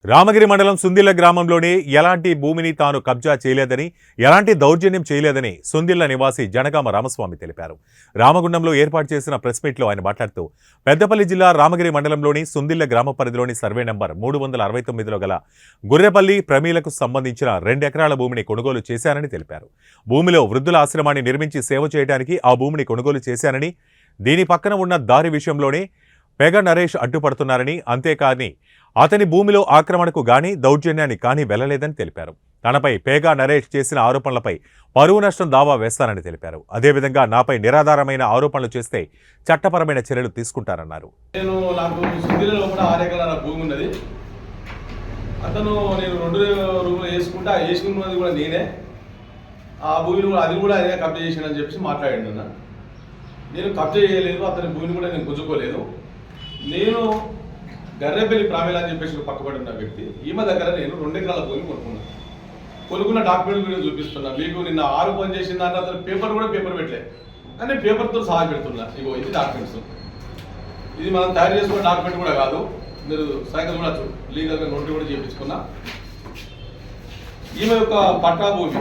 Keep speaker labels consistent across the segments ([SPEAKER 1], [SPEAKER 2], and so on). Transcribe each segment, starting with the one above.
[SPEAKER 1] రామగిరి మండలం సుందిళ్ల గ్రామంలోని ఎలాంటి భూమిని తాను కబ్జా చేయలేదని, ఎలాంటి దౌర్జన్యం చేయలేదని సుందిళ్ల నివాసి జనగామ రామస్వామి తెలిపారు. రామగుండంలో ఏర్పాటు చేసిన ప్రెస్ మీట్లో ఆయన మాట్లాడుతూ, పెద్దపల్లి జిల్లా రామగిరి మండలంలోని సుందిళ్ల గ్రామ పరిధిలోని సర్వే నంబర్ 369లో గల గుర్రెపల్లి ప్రమీలకు సంబంధించిన 2 ఎకరాల భూమిని కొనుగోలు చేశానని తెలిపారు. భూమిలో వృద్ధుల ఆశ్రమాన్ని నిర్మించి సేవ చేయడానికి ఆ భూమిని కొనుగోలు చేశానని, దీని పక్కన ఉన్న దారి విషయంలోనే పేగ నరేష్ అడ్డుపడుతున్నారని, అంతేకాని అతని భూమిలో ఆక్రమణకు గానీ దౌర్జన్యాన్ని కానీ వెళ్లలేదని తెలిపారు. తనపై పేగా నరేష్ చేసిన ఆరోపణలపై పరువు నష్టం దావా వేస్తానని తెలిపారు. అదేవిధంగా నాపై నిరాధారమైన ఆరోపణలు చేస్తే చట్టపరమైన చర్యలు తీసుకుంటారన్నారు.
[SPEAKER 2] అతను నేను 2 రూములు వేసుకుంటే వేసుకున్నది కూడా నేనే, ఆ భూమిని అది కూడా ఆయన కబ్జా చేసానని చెప్పేసి మాట్లాడాడు. నేను కబ్జా చేయలేదు, అతని భూమిని కూడా నేను గుంజుకోలేదు. నేను గర్రెపల్లి ప్రామేల అని చెప్పేసి పక్కబడి ఉన్న వ్యక్తి, ఈమె దగ్గర నేను 2 ఎకరాల భూమి కొనుక్కున్న డాక్యుమెంట్ కూడా చూపిస్తున్నా మీకు. నిన్న 6 పని చేసిన దాంట్లో అతను పేపర్ పెట్టలేదు, కానీ పేపర్తో సహా పెడుతున్నా. ఇగో ఇది డాక్యుమెంట్స్, ఇది మనం తయారు చేసుకున్న డాక్యుమెంట్ కూడా కాదు, మీరు సాయంత్రం చూడొచ్చు. లీగల్గా నోటరీ కూడా చేయించుకున్నా. ఈమె యొక్క పట్టా భూమి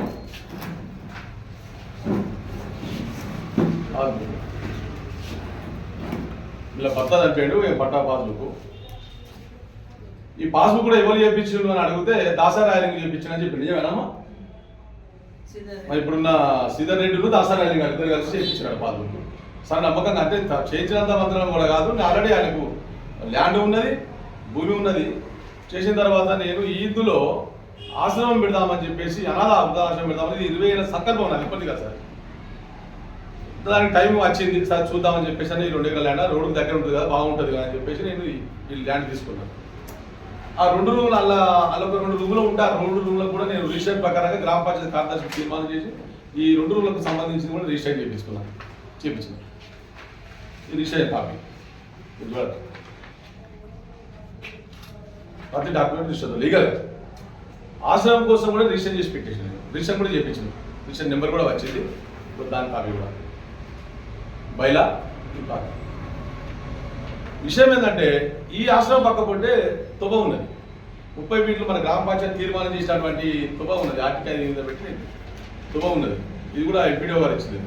[SPEAKER 2] ఇలా భర్త చనిపోయాడు, పట్టా పాస్బుక్. ఈ పాస్బుక్ కూడా ఎవరు చేయించిండు అని అడిగితే దాసారాయలింగ్ చేయించానని చెప్పి నిజమేనమ్మా? మరి ఇప్పుడున్న శ్రీధర్ రెడ్డిలు దాసారాయలింగ్ ఇద్దరు కలిసి చేయించాడు పాస్బుక్. సార్ నమ్మకంగా అంటే చేయించినంత మాత్రం కూడా కాదు, ఆల్రెడీ ఆయనకు ల్యాండ్ ఉన్నది, భూమి ఉన్నది. చేసిన తర్వాత నేను ఇందులో ఆశ్రమం పెడదామని చెప్పేసి, అనాథ వృద్ధాశ్రమం పెడదామని 20 ఏళ్ళ సంకల్పం ఉన్నది ఇప్పటిది కదా సార్. దానికి టైం వచ్చింది సార్, చూద్దామని చెప్పేసి అని 2 ఎకరాల ల్యాండ్ రోడ్డు దగ్గర ఉంటుంది కదా, బాగుంటుంది కదా అని చెప్పేసి నేను ఈ ల్యాండ్ తీసుకున్నాను. ఆ 2 రూములు అలా ఒక 2 రూములు ఉంటే ఆ 2 రూములకు కూడా నేను రిజిస్టర్ ప్రకారంగా గ్రామ పంచాయతీ కార్యదర్శి తీర్మానం చేసి ఈ 2 రూములకు సంబంధించి కూడా రిజిస్టర్ చేయించిన ఈ రిజిస్టర్ కాపీ ప్రతి డాక్యుమెంట్ రిజిస్టర్ లీగల్. ఆశ్రమం కోసం కూడా రిజిస్టర్ చేసి పెట్టేసాను, రిజిస్టర్ కూడా చేయించాను. రిజిస్టర్ నెంబర్ కూడా వచ్చింది, దాని కాపీ కూడా బయలా. విషయం ఏంటంటే ఈ ఆశ్రమం పక్కపోతే తుబ ఉన్నది, 30 ఫీట్లు మన గ్రామ పంచాయతీ తీర్మానం చేసినటువంటి తుబ ఉన్నది, ఆర్టికల్ మీద పెట్టి తుబ ఉన్నది. ఇది కూడా ఎంపీడీఓ గారు ఇచ్చింది.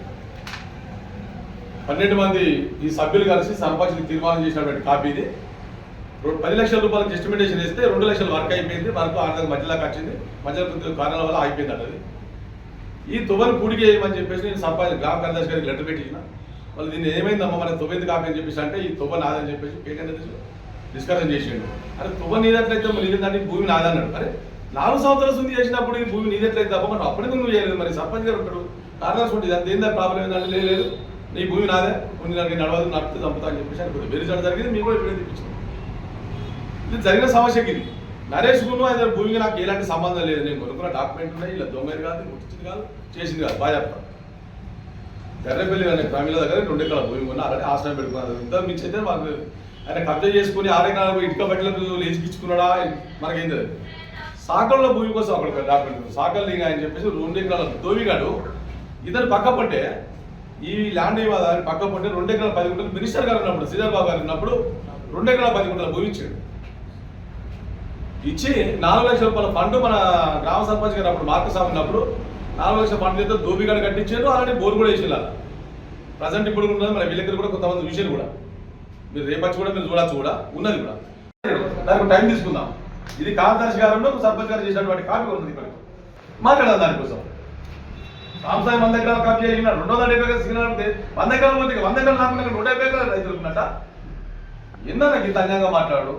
[SPEAKER 2] 12 మంది ఈ సభ్యులు కలిసి సర్పంచ్కి తీర్మానం చేసినటువంటి కాపీ ఇది. 10 లక్షల రూపాయలకు ఎస్టిమేషన్ వేస్తే 2 లక్షల వర్క్ అయిపోయింది, వర్క్ ఆర్థిక మధ్యలోకి వచ్చింది, మధ్యలో కొద్దిగా కారణాల వల్ల అయిపోయింది అంటది. ఈ తుబను పూడికి వేయమని చెప్పేసి నేను సర్పంచ్ గ్రామ కార్యదర్శి గారికి లెటర్ పెట్టించిన. వాళ్ళు దీన్ని ఏమైందమ్మా మన తుబెంది కాపీ అని చెప్పేసి అంటే, ఈ తుబ నాదని చెప్పేసి పేటెంట్ డిస్కషన్ చేసిండు. అరే తుబ నీదెట్లయితే నీదంటే భూమి నాదన్నాడు. అరే 4 సంవత్సరాల సుంది చేసినప్పుడు ఈ భూమి నీదెట్లయితే అబ్బా, మనం అప్పటికి నువ్వు చేయలేదు, మరి సర్పంచ్ గారు ఉంటాడు కార్యదర్శి ఉంటుంది, అది ఏందా ప్రాబ్లం ఏంటంటే లేదు నీ భూమి నాదే, కొన్ని దానికి నడవదు, నడుపుతూ చంపుతా అని చెప్పేసి అనుకుంది. వెరిచడం జరిగింది, మీకు కూడా ఇప్పుడు తెప్పించింది. ఇది జరిగిన సమస్యకి ఇది. నరేష్ గును ఆయన భూమికి నాకు ఎలాంటి సంబంధం లేదు, నేను కొనుక్కున్న డాక్యుమెంట్ ఉన్నాయి, ఇలా దొంగది కాదు, ముట్టించింది కాదు, చేసింది కాదు, బాగా చెప్తాను. గర్రెపల్లి అనే ప్రమిల దగ్గర 2 ఎకరాల భూమి కొన్నా, అలాగే ఆశ్రమం పెట్టుకున్నారు. ఇంతకు మించి అయితే మాకు ఆయన కబ్జా చేసుకుని 6 ఎకరాల ఇటుక బట్టలకు లేచిపించుకున్నాడా మనకేం తెలియదు. సాకల్లో భూమి కోసం అక్కడ డాక్యుమెంట్ సాకల్ లింగ్ అని చెప్పేసి 2 ఎకరాల తోవిగాడు ఇతను పక్కపోతే ఈ ల్యాండ్ దాన్ని పక్కపోతే 2 ఎకరాల 10 గుంటలు మినిస్టర్ గారు ఉన్నప్పుడు, శ్రీధర్ బాబు గారు ఉన్నప్పుడు 2 ఎకరాల 10 గుంటల భూమి ఇచ్చాడు. ఇచ్చి 4 లక్షల రూపాయల ఫండ్ మన గ్రామ సర్పంచ్ గారు అప్పుడు మార్కసామి ఉన్నప్పుడు 4 లక్షల ఫండ్ అయితే దోబిగాడు కట్టించాడు, అలాంటి బోర్ కూడా వేసేలా. ప్రజెంట్ ఇప్పుడు ఉన్నది మన వీళ్ళకి కూడా కొంతమంది విషయాలు కూడా మీరు రేపచ్చి కూడా మీరు చూడచ్చు కూడా ఉన్నది కూడా. దానికి టైం తీసుకుందాం. ఇది కార్యదర్శి గారు సర్పంచ్ గారు చేసినటువంటి కాపీ ఉన్నది, ఇప్పటికి మాట్లాడదాం దానికోసం. రామసాయి 100 ఎకరాలు కాపీ చేసిన 250 ఎకరాలు సిగ్నల్ 100 ఎకరాలు పోతే 100 ఎకరాలు లేకుండా 150 ఎకరాలు రైతులు ఉన్నట్ట. ఎన్నో నాకు ఇంత అన్యాయంగా మాట్లాడు.